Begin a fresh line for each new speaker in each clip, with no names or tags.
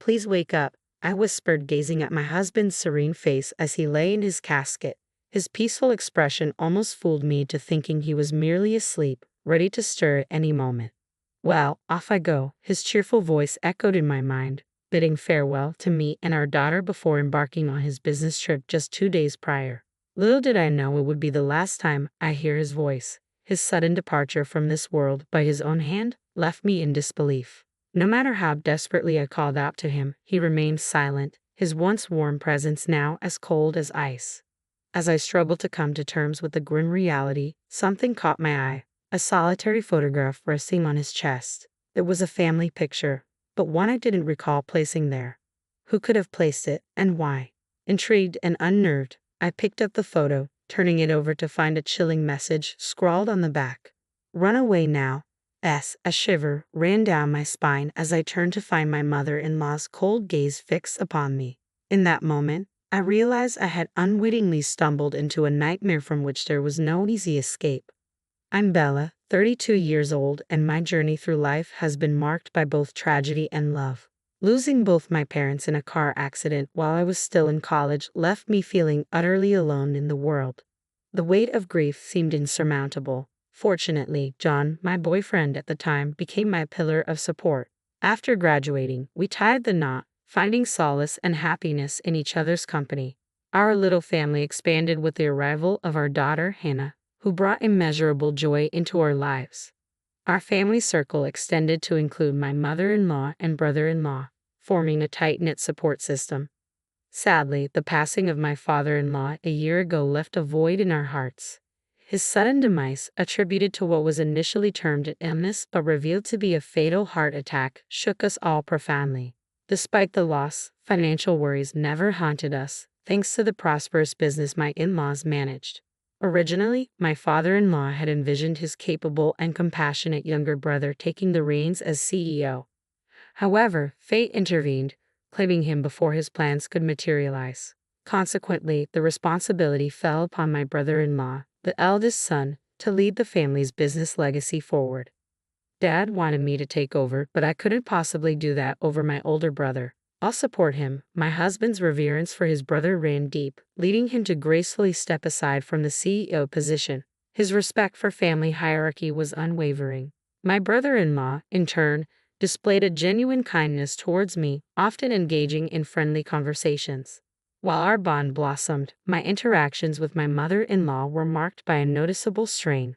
Please wake up, I whispered, gazing at my husband's serene face as he lay in his casket. His peaceful expression almost fooled me to thinking he was merely asleep, ready to stir at any moment. Well, off I go, his cheerful voice echoed in my mind, bidding farewell to me and our daughter before embarking on his business trip just 2 days prior. Little did I know it would be the last time I hear his voice. His sudden departure from this world by his own hand left me in disbelief. No matter how desperately I called out to him, he remained silent, his once warm presence now as cold as ice. As I struggled to come to terms with the grim reality, something caught my eye, a solitary photograph resting on his chest. It was a family picture, but one I didn't recall placing there. Who could have placed it, and why? Intrigued and unnerved, I picked up the photo, turning it over to find a chilling message scrawled on the back. "Run away now." A shiver ran down my spine as I turned to find my mother-in-law's cold gaze fixed upon me. In that moment, I realized I had unwittingly stumbled into a nightmare from which there was no easy escape. I'm Bella, 32 years old, and my journey through life has been marked by both tragedy and love. Losing both my parents in a car accident while I was still in college left me feeling utterly alone in the world. The weight of grief seemed insurmountable. Fortunately, John, my boyfriend at the time, became my pillar of support. After graduating, we tied the knot, finding solace and happiness in each other's company. Our little family expanded with the arrival of our daughter, Hannah, who brought immeasurable joy into our lives. Our family circle extended to include my mother-in-law and brother-in-law, forming a tight-knit support system. Sadly, the passing of my father-in-law a year ago left a void in our hearts. His sudden demise, attributed to what was initially termed an illness but revealed to be a fatal heart attack, shook us all profoundly. Despite the loss, financial worries never haunted us, thanks to the prosperous business my in-laws managed. Originally, my father-in-law had envisioned his capable and compassionate younger brother taking the reins as CEO. However, fate intervened, claiming him before his plans could materialize. Consequently, the responsibility fell upon my brother-in-law, the eldest son, to lead the family's business legacy forward. Dad wanted me to take over, but I couldn't possibly do that over my older brother. I'll support him. My husband's reverence for his brother ran deep, leading him to gracefully step aside from the CEO position. His respect for family hierarchy was unwavering. My brother-in-law, in turn, displayed a genuine kindness towards me, often engaging in friendly conversations. While our bond blossomed, my interactions with my mother-in-law were marked by a noticeable strain.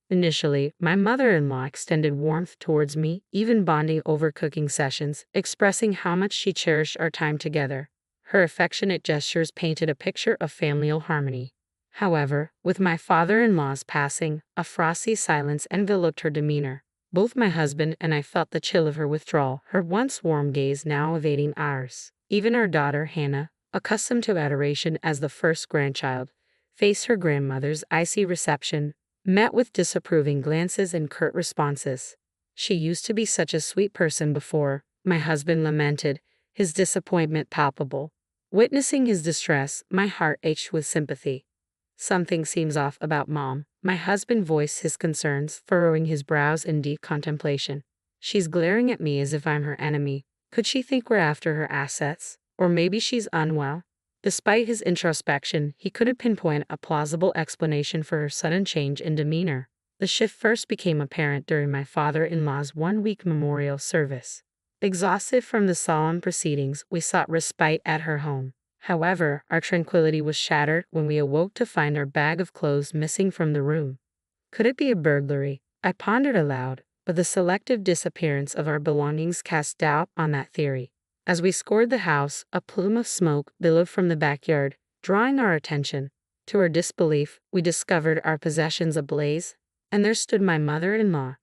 Initially, my mother-in-law extended warmth towards me, even bonding over cooking sessions, expressing how much she cherished our time together. Her affectionate gestures painted a picture of familial harmony. However, with my father-in-law's passing, a frosty silence enveloped her demeanor. Both my husband and I felt the chill of her withdrawal, her once warm gaze now evading ours. Even our daughter, Hannah, accustomed to adoration as the first grandchild, faced her grandmother's icy reception, met with disapproving glances and curt responses. "She used to be such a sweet person before," my husband lamented, his disappointment palpable. Witnessing his distress, my heart ached with sympathy. "Something seems off about Mom," my husband voiced his concerns, furrowing his brows in deep contemplation. "She's glaring at me as if I'm her enemy. Could she think we're after her assets? Or maybe she's unwell?" Despite his introspection, he couldn't pinpoint a plausible explanation for her sudden change in demeanor. The shift first became apparent during my father-in-law's one-week memorial service. Exhausted from the solemn proceedings, we sought respite at her home. However, our tranquility was shattered when we awoke to find our bag of clothes missing from the room. Could it be a burglary? I pondered aloud, but the selective disappearance of our belongings cast doubt on that theory. As we scoured the house, a plume of smoke billowed from the backyard, drawing our attention. To our disbelief, we discovered our possessions ablaze, and there stood my mother-in-law.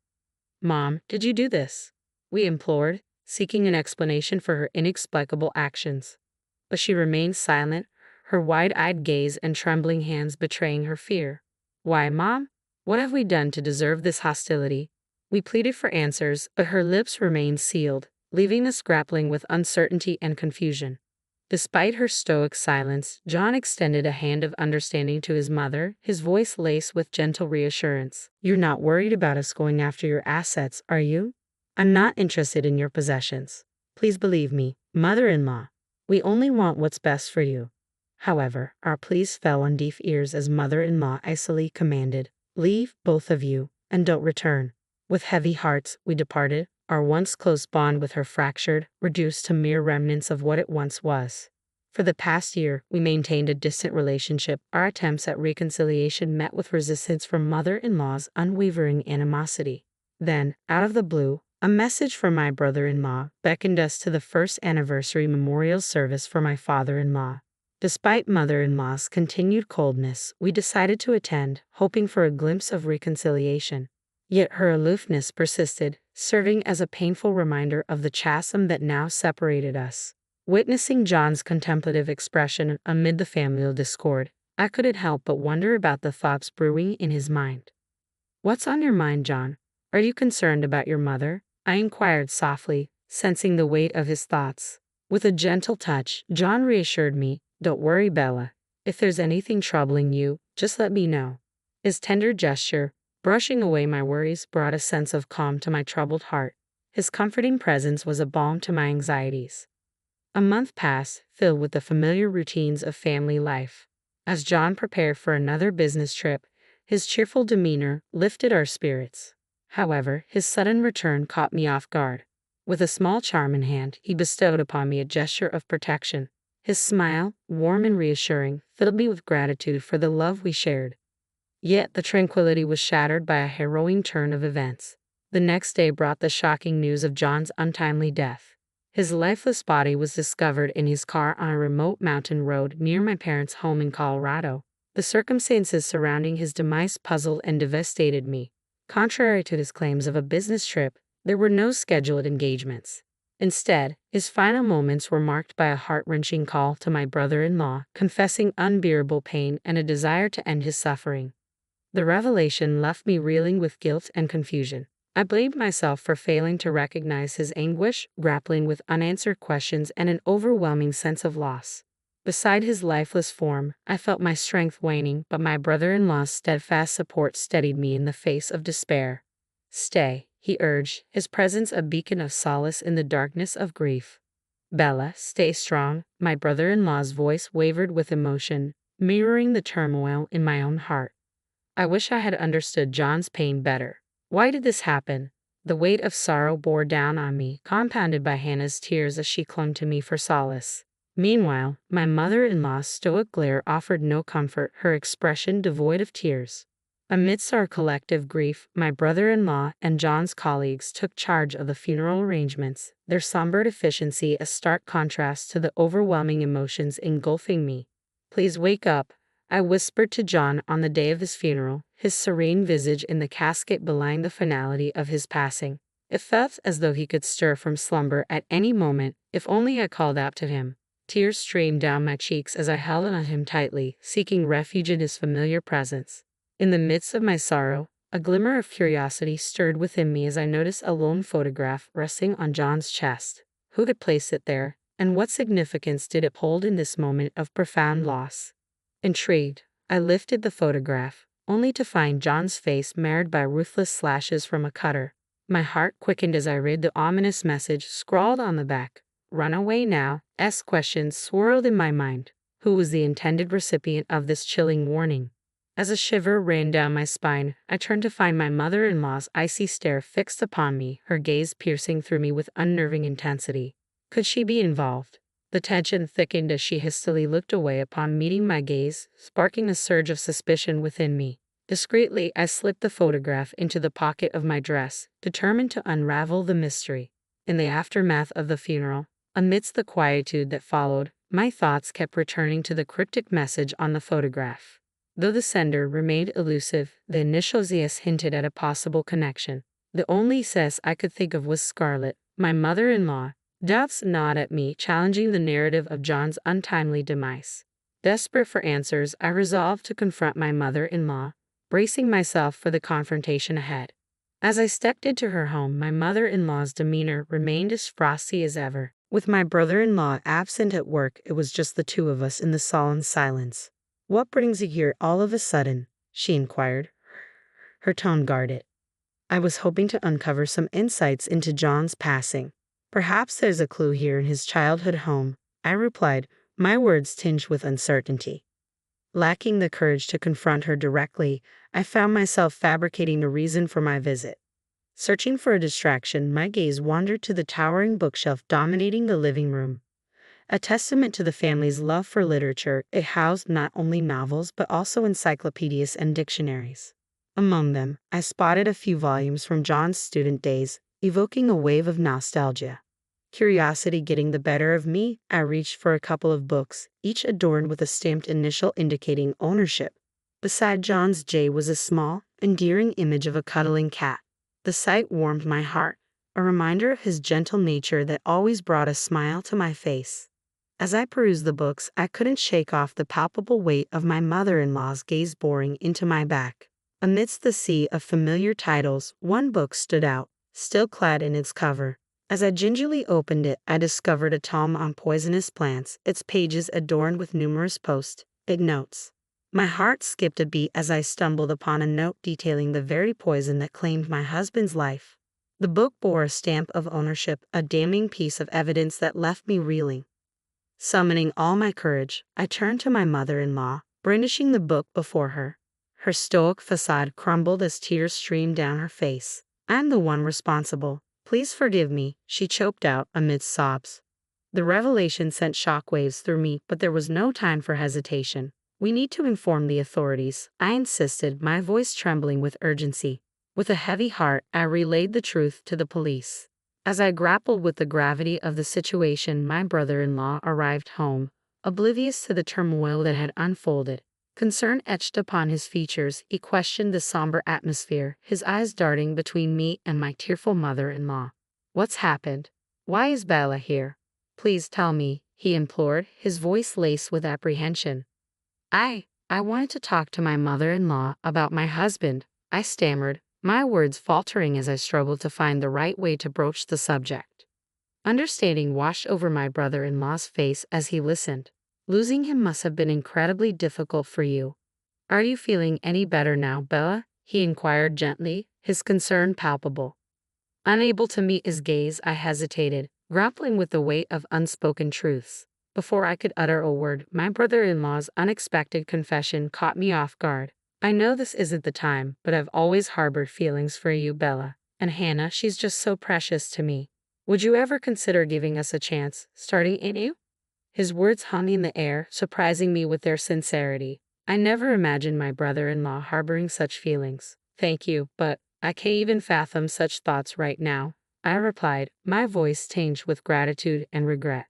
"Mom, did you do this?" we implored, seeking an explanation for her inexplicable actions. But she remained silent, her wide-eyed gaze and trembling hands betraying her fear. "Why, Mom? What have we done to deserve this hostility?" We pleaded for answers, but her lips remained sealed, leaving us grappling with uncertainty and confusion. Despite her stoic silence, John extended a hand of understanding to his mother, his voice laced with gentle reassurance. "You're not worried about us going after your assets, are you? I'm not interested in your possessions. Please believe me, mother-in-law. We only want what's best for you. However, our pleas fell on deaf ears as mother-in-law icily commanded, "Leave, both of you, and don't return." With heavy hearts, we departed, our once close bond with her fractured, reduced to mere remnants of what it once was. For the past year, we maintained a distant relationship. Our attempts at reconciliation met with resistance from mother-in-law's unwavering animosity. Then, out of the blue, a message from my brother-in-law beckoned us to the first anniversary memorial service for my father-in-law. Despite mother-in-law's continued coldness, we decided to attend, hoping for a glimpse of reconciliation. Yet her aloofness persisted, serving as a painful reminder of the chasm that now separated us. Witnessing John's contemplative expression amid the familial discord, I couldn't help but wonder about the thoughts brewing in his mind. "What's on your mind, John? Are you concerned about your mother?" I inquired softly, sensing the weight of his thoughts. With a gentle touch, John reassured me, "Don't worry, Bella. If there's anything troubling you, just let me know." His tender gesture, brushing away my worries, brought a sense of calm to my troubled heart. His comforting presence was a balm to my anxieties. A month passed, filled with the familiar routines of family life. As John prepared for another business trip, his cheerful demeanor lifted our spirits. However, his sudden return caught me off guard. With a small charm in hand, he bestowed upon me a gesture of protection. His smile, warm and reassuring, filled me with gratitude for the love we shared. Yet the tranquility was shattered by a harrowing turn of events. The next day brought the shocking news of John's untimely death. His lifeless body was discovered in his car on a remote mountain road near my parents' home in Colorado. The circumstances surrounding his demise puzzled and devastated me. Contrary to his claims of a business trip, there were no scheduled engagements. Instead, his final moments were marked by a heart-wrenching call to my brother-in-law, confessing unbearable pain and a desire to end his suffering. The revelation left me reeling with guilt and confusion. I blamed myself for failing to recognize his anguish, grappling with unanswered questions and an overwhelming sense of loss. Beside his lifeless form, I felt my strength waning, but my brother-in-law's steadfast support steadied me in the face of despair. "Stay," he urged, his presence a beacon of solace in the darkness of grief. "Bella, stay strong." My brother-in-law's voice wavered with emotion, mirroring the turmoil in my own heart. I wish I had understood John's pain better. Why did this happen? The weight of sorrow bore down on me, compounded by Hannah's tears as she clung to me for solace. Meanwhile, my mother-in-law's stoic glare offered no comfort, her expression devoid of tears. Amidst our collective grief, my brother-in-law and John's colleagues took charge of the funeral arrangements, their somber efficiency a stark contrast to the overwhelming emotions engulfing me. "Please wake up," I whispered to John on the day of his funeral, his serene visage in the casket belying the finality of his passing. It felt as though he could stir from slumber at any moment, if only I called out to him. Tears streamed down my cheeks as I held on him tightly, seeking refuge in his familiar presence. In the midst of my sorrow, a glimmer of curiosity stirred within me as I noticed a lone photograph resting on John's chest. Who had placed it there, and what significance did it hold in this moment of profound loss? Intrigued, I lifted the photograph, only to find John's face marred by ruthless slashes from a cutter. My heart quickened as I read the ominous message scrawled on the back. "Run away now." Questions swirled in my mind. Who was the intended recipient of this chilling warning? As a shiver ran down my spine, I turned to find my mother-in-law's icy stare fixed upon me, her gaze piercing through me with unnerving intensity. Could she be involved? The tension thickened as she hastily looked away upon meeting my gaze, sparking a surge of suspicion within me. Discreetly, I slipped the photograph into the pocket of my dress, determined to unravel the mystery. In the aftermath of the funeral, amidst the quietude that followed, my thoughts kept returning to the cryptic message on the photograph. Though the sender remained elusive, the initials "S" hinted at a possible connection. The only "S" I could think of was Scarlett, my mother-in-law. Doubts gnawed at me, challenging the narrative of John's untimely demise. Desperate for answers, I resolved to confront my mother-in-law, bracing myself for the confrontation ahead. As I stepped into her home, my mother-in-law's demeanor remained as frosty as ever. With my brother-in-law absent at work, it was just the two of us in the sullen silence. "What brings you here all of a sudden?" she inquired, her tone guarded. "I was hoping to uncover some insights into John's passing." Perhaps there's a clue here in his childhood home, I replied, my words tinged with uncertainty. Lacking the courage to confront her directly, I found myself fabricating a reason for my visit. Searching for a distraction, my gaze wandered to the towering bookshelf dominating the living room. A testament to the family's love for literature, it housed not only novels but also encyclopedias and dictionaries. Among them, I spotted a few volumes from John's student days, evoking a wave of nostalgia. Curiosity getting the better of me, I reached for a couple of books, each adorned with a stamped initial indicating ownership. Beside John's J was a small, endearing image of a cuddling cat. The sight warmed my heart, a reminder of his gentle nature that always brought a smile to my face. As I perused the books, I couldn't shake off the palpable weight of my mother-in-law's gaze boring into my back. Amidst the sea of familiar titles, one book stood out, still clad in its cover. As I gingerly opened it, I discovered a tome on poisonous plants, its pages adorned with numerous post-it notes. My heart skipped a beat as I stumbled upon a note detailing the very poison that claimed my husband's life. The book bore a stamp of ownership, a damning piece of evidence that left me reeling. Summoning all my courage, I turned to my mother-in-law, brandishing the book before her. Her stoic facade crumbled as tears streamed down her face. I'm the one responsible. Please forgive me, she choked out amidst sobs. The revelation sent shockwaves through me, but there was no time for hesitation. We need to inform the authorities, I insisted, my voice trembling with urgency. With a heavy heart, I relayed the truth to the police. As I grappled with the gravity of the situation, my brother-in-law arrived home, oblivious to the turmoil that had unfolded. Concern etched upon his features, he questioned the somber atmosphere, his eyes darting between me and my tearful mother-in-law. What's happened? Why is Bella here? Please tell me, he implored, his voice laced with apprehension. I wanted to talk to my mother-in-law about my husband, I stammered, my words faltering as I struggled to find the right way to broach the subject. Understanding washed over my brother-in-law's face as he listened. Losing him must have been incredibly difficult for you. Are you feeling any better now, Bella? He inquired gently, his concern palpable. Unable to meet his gaze, I hesitated, grappling with the weight of unspoken truths. Before I could utter a word, my brother-in-law's unexpected confession caught me off guard. I know this isn't the time, but I've always harbored feelings for you, Bella. And Hannah, she's just so precious to me. Would you ever consider giving us a chance, starting anew? His words hung in the air, surprising me with their sincerity. I never imagined my brother-in-law harboring such feelings. Thank you, but I can't even fathom such thoughts right now, I replied, my voice tinged with gratitude and regret.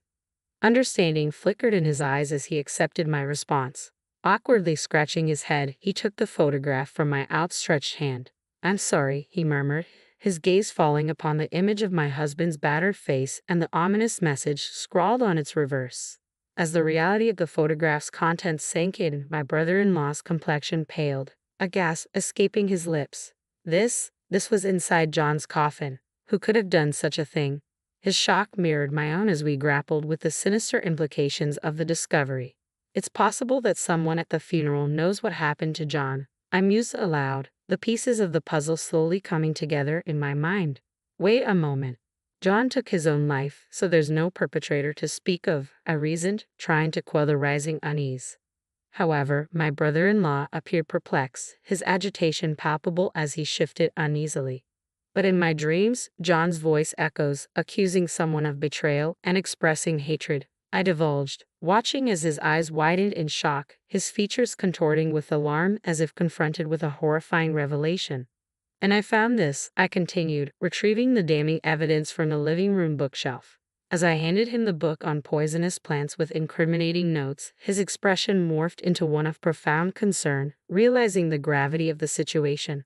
Understanding flickered in his eyes as he accepted my response. Awkwardly scratching his head, he took the photograph from my outstretched hand. I'm sorry, he murmured, his gaze falling upon the image of my husband's battered face and the ominous message scrawled on its reverse. As the reality of the photograph's contents sank in, my brother-in-law's complexion paled, a gasp escaping his lips. This was inside John's coffin. Who could have done such a thing? His shock mirrored my own as we grappled with the sinister implications of the discovery. It's possible that someone at the funeral knows what happened to John, I mused aloud, the pieces of the puzzle slowly coming together in my mind. Wait a moment. John took his own life, so there's no perpetrator to speak of, I reasoned, trying to quell the rising unease. However, my brother-in-law appeared perplexed, his agitation palpable as he shifted uneasily. But in my dreams, John's voice echoes, accusing someone of betrayal and expressing hatred. I divulged, watching as his eyes widened in shock, his features contorting with alarm as if confronted with a horrifying revelation. And I found this, I continued, retrieving the damning evidence from the living room bookshelf. As I handed him the book on poisonous plants with incriminating notes, his expression morphed into one of profound concern, realizing the gravity of the situation.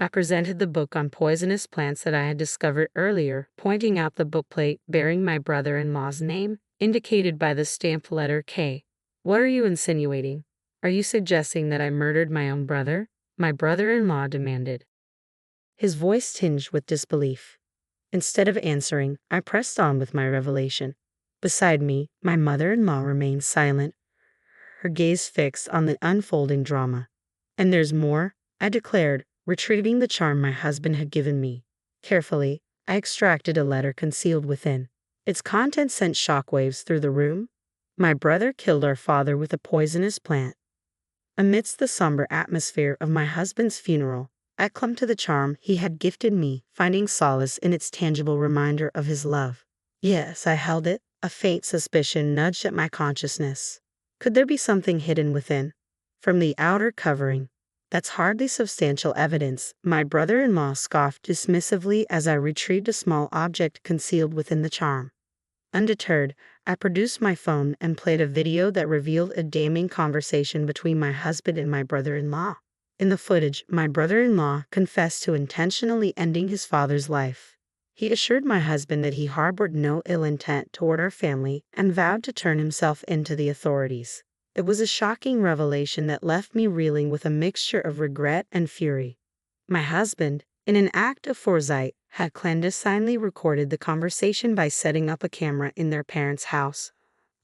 I presented the book on poisonous plants that I had discovered earlier, pointing out the bookplate bearing my brother-in-law's name, indicated by the stamped letter K. What are you insinuating? Are you suggesting that I murdered my own brother? My brother-in-law demanded, his voice tinged with disbelief. Instead of answering, I pressed on with my revelation. Beside me, my mother-in-law remained silent, her gaze fixed on the unfolding drama. And there's more, I declared, retrieving the charm my husband had given me. Carefully, I extracted a letter concealed within. Its contents sent shockwaves through the room. My brother killed our father with a poisonous plant. Amidst the somber atmosphere of my husband's funeral, I clung to the charm he had gifted me, finding solace in its tangible reminder of his love. Yes, I held it. A faint suspicion nudged at my consciousness. Could there be something hidden within? From the outer covering. That's hardly substantial evidence, my brother-in-law scoffed dismissively as I retrieved a small object concealed within the charm. Undeterred, I produced my phone and played a video that revealed a damning conversation between my husband and my brother-in-law. In the footage, my brother-in-law confessed to intentionally ending his father's life. He assured my husband that he harbored no ill intent toward our family and vowed to turn himself in to the authorities. It was a shocking revelation that left me reeling with a mixture of regret and fury. My husband, in an act of foresight, had clandestinely recorded the conversation by setting up a camera in their parents' house,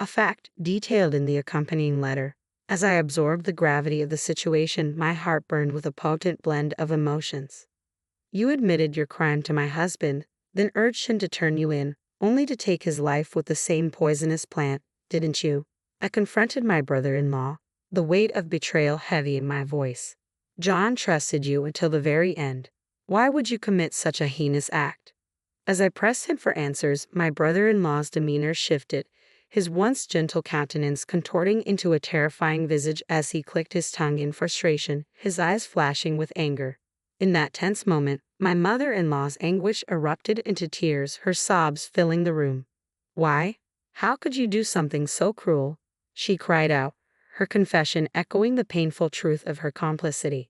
a fact detailed in the accompanying letter. As I absorbed the gravity of the situation, my heart burned with a potent blend of emotions. You admitted your crime to my husband, then urged him to turn you in, only to take his life with the same poisonous plant, didn't you? I confronted my brother-in-law, the weight of betrayal heavy in my voice. John trusted you until the very end. Why would you commit such a heinous act? As I pressed him for answers, my brother-in-law's demeanor shifted, his once gentle countenance contorting into a terrifying visage as he clicked his tongue in frustration, his eyes flashing with anger. In that tense moment, my mother-in-law's anguish erupted into tears, her sobs filling the room. Why? How could you do something so cruel? She cried out, her confession echoing the painful truth of her complicity.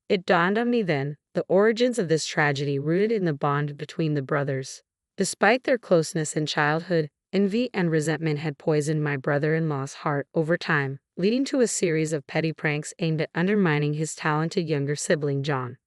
It dawned on me then, the origins of this tragedy rooted in the bond between the brothers. Despite their closeness in childhood, envy and resentment had poisoned my brother-in-law's heart over time, leading to a series of petty pranks aimed at undermining his talented younger sibling John.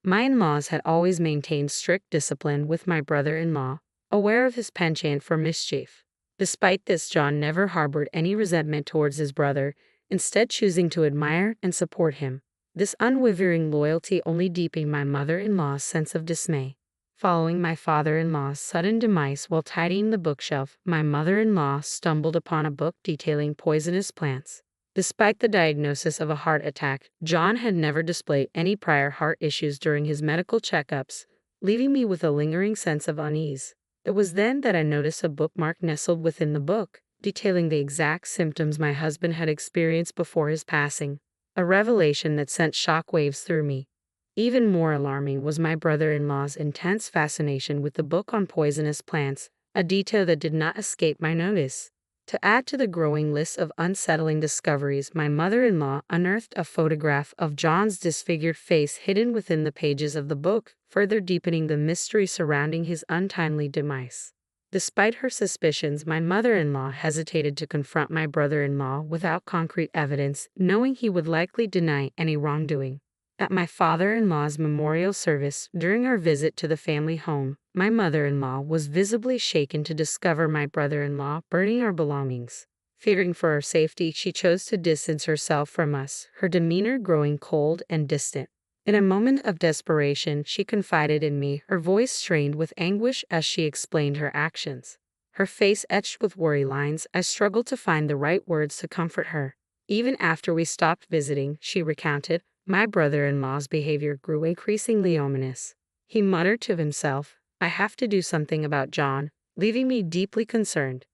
My in-laws had always maintained strict discipline with my brother-in-law, aware of his penchant for mischief. Despite this, John never harbored any resentment towards his brother, instead choosing to admire and support him. This unwavering loyalty only deepened my mother-in-law's sense of dismay. Following my father-in-law's sudden demise while tidying the bookshelf, my mother-in-law stumbled upon a book detailing poisonous plants. Despite the diagnosis of a heart attack, John had never displayed any prior heart issues during his medical checkups, leaving me with a lingering sense of unease. It was then that I noticed a bookmark nestled within the book, detailing the exact symptoms my husband had experienced before his passing. A revelation that sent shockwaves through me. Even more alarming was my brother-in-law's intense fascination with the book on poisonous plants, a detail that did not escape my notice. To add to the growing list of unsettling discoveries, my mother-in-law unearthed a photograph of John's disfigured face hidden within the pages of the book, further deepening the mystery surrounding his untimely demise. Despite her suspicions, my mother-in-law hesitated to confront my brother-in-law without concrete evidence, knowing he would likely deny any wrongdoing. At my father-in-law's memorial service, during our visit to the family home, my mother-in-law was visibly shaken to discover my brother-in-law burning our belongings. Fearing for her safety, she chose to distance herself from us, her demeanor growing cold and distant. In a moment of desperation, she confided in me, her voice strained with anguish as she explained her actions. Her face etched with worry lines, I struggled to find the right words to comfort her. Even after we stopped visiting, she recounted, my brother-in-law's behavior grew increasingly ominous. He muttered to himself, I have to do something about John, leaving me deeply concerned.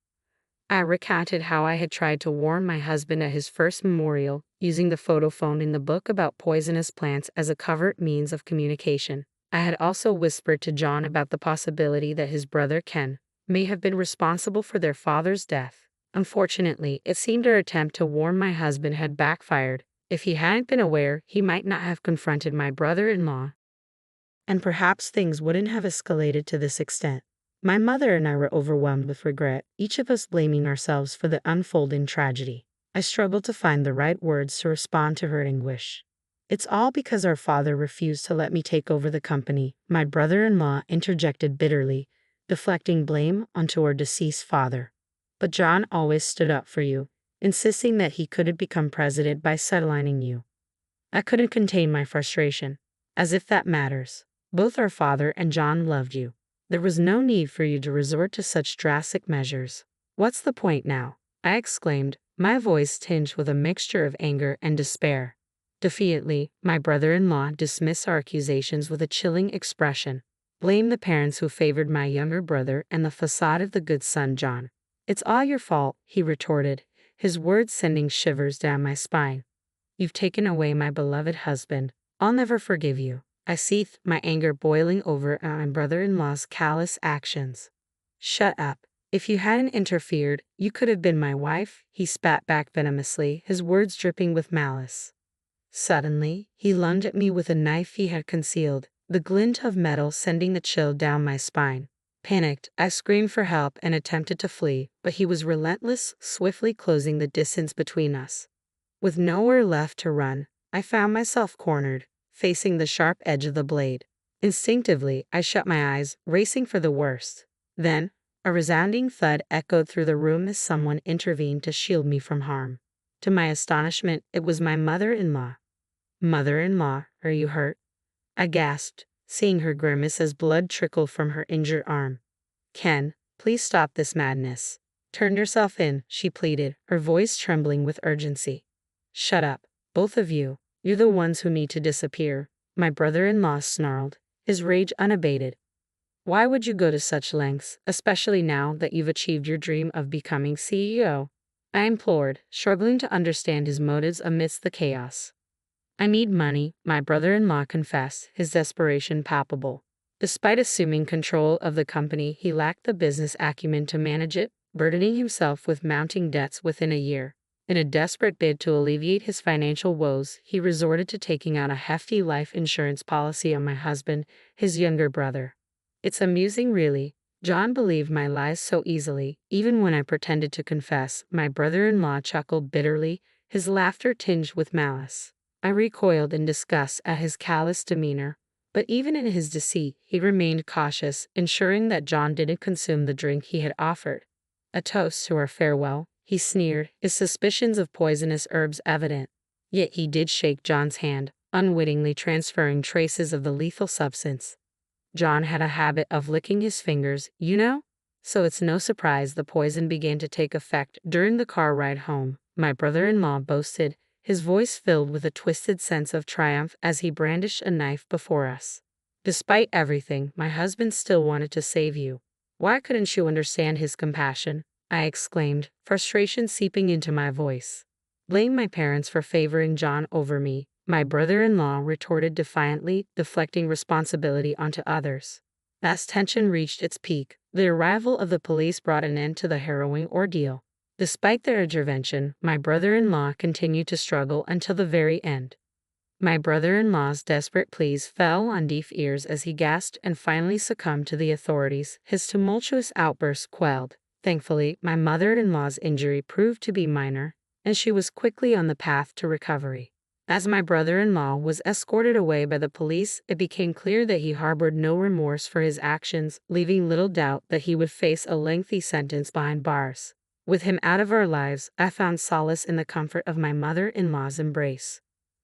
I recounted how I had tried to warn my husband at his first memorial, using the photo phone in the book about poisonous plants as a covert means of communication. I had also whispered to John about the possibility that his brother Ken may have been responsible for their father's death. Unfortunately, it seemed our attempt to warn my husband had backfired. If he hadn't been aware, he might not have confronted my brother-in-law, and perhaps things wouldn't have escalated to this extent. My mother and I were overwhelmed with regret, each of us blaming ourselves for the unfolding tragedy. I struggled to find the right words to respond to her anguish. It's all because our father refused to let me take over the company, my brother-in-law interjected bitterly, deflecting blame onto our deceased father. But John always stood up for you, insisting that he couldn't become president by sidelining you. I couldn't contain my frustration. As if that matters. Both our father and John loved you. There was no need for you to resort to such drastic measures. What's the point now? I exclaimed, my voice tinged with a mixture of anger and despair. Defiantly, my brother-in-law dismissed our accusations with a chilling expression. Blame the parents who favored my younger brother and the facade of the good son John. It's all your fault, he retorted, his words sending shivers down my spine. You've taken away my beloved husband. I'll never forgive you. I seethed, my anger boiling over at my brother-in-law's callous actions. Shut up. If you hadn't interfered, you could have been my wife, he spat back venomously, his words dripping with malice. Suddenly, he lunged at me with a knife he had concealed, the glint of metal sending the chill down my spine. Panicked, I screamed for help and attempted to flee, but he was relentless, swiftly closing the distance between us. With nowhere left to run, I found myself cornered, facing the sharp edge of the blade. Instinctively, I shut my eyes, racing for the worst. Then, a resounding thud echoed through the room as someone intervened to shield me from harm. To my astonishment, it was my mother-in-law. Mother-in-law, are you hurt? I gasped, seeing her grimace as blood trickled from her injured arm. Ken, please stop this madness. Turn yourself in, she pleaded, her voice trembling with urgency. Shut up, both of you. You're the ones who need to disappear, my brother-in-law snarled, his rage unabated. Why would you go to such lengths, especially now that you've achieved your dream of becoming CEO? I implored, struggling to understand his motives amidst the chaos. I need money, my brother-in-law confessed, his desperation palpable. Despite assuming control of the company, he lacked the business acumen to manage it, burdening himself with mounting debts within a year. In a desperate bid to alleviate his financial woes, he resorted to taking out a hefty life insurance policy on my husband, his younger brother. It's amusing, really. John believed my lies so easily, even when I pretended to confess, my brother-in-law chuckled bitterly, his laughter tinged with malice. I recoiled in disgust at his callous demeanor, but even in his deceit, he remained cautious, ensuring that John didn't consume the drink he had offered. A toast to our farewell, he sneered, his suspicions of poisonous herbs evident. Yet he did shake John's hand, unwittingly transferring traces of the lethal substance. John had a habit of licking his fingers, you know? So it's no surprise the poison began to take effect during the car ride home, my brother-in-law boasted, his voice filled with a twisted sense of triumph as he brandished a knife before us. Despite everything, my husband still wanted to save you. Why couldn't you understand his compassion? I exclaimed, frustration seeping into my voice. Blame my parents for favoring John over me, my brother-in-law retorted defiantly, deflecting responsibility onto others. As tension reached its peak, the arrival of the police brought an end to the harrowing ordeal. Despite their intervention, my brother-in-law continued to struggle until the very end. My brother-in-law's desperate pleas fell on deaf ears as he gasped and finally succumbed to the authorities, his tumultuous outbursts quelled. Thankfully, my mother-in-law's injury proved to be minor, and she was quickly on the path to recovery. As my brother-in-law was escorted away by the police, it became clear that he harbored no remorse for his actions, leaving little doubt that he would face a lengthy sentence behind bars. With him out of our lives, I found solace in the comfort of my mother-in-law's embrace.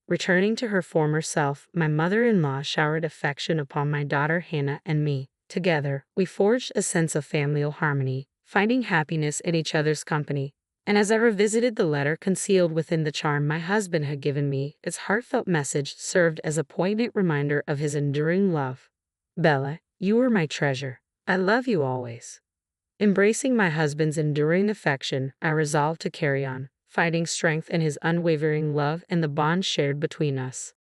Returning to her former self, my mother-in-law showered affection upon my daughter Hannah and me. Together, we forged a sense of familial harmony, finding happiness in each other's company. And as I revisited the letter concealed within the charm my husband had given me, its heartfelt message served as a poignant reminder of his enduring love. Bella, you are my treasure. I love you always. Embracing my husband's enduring affection, I resolved to carry on, finding strength in his unwavering love and the bond shared between us.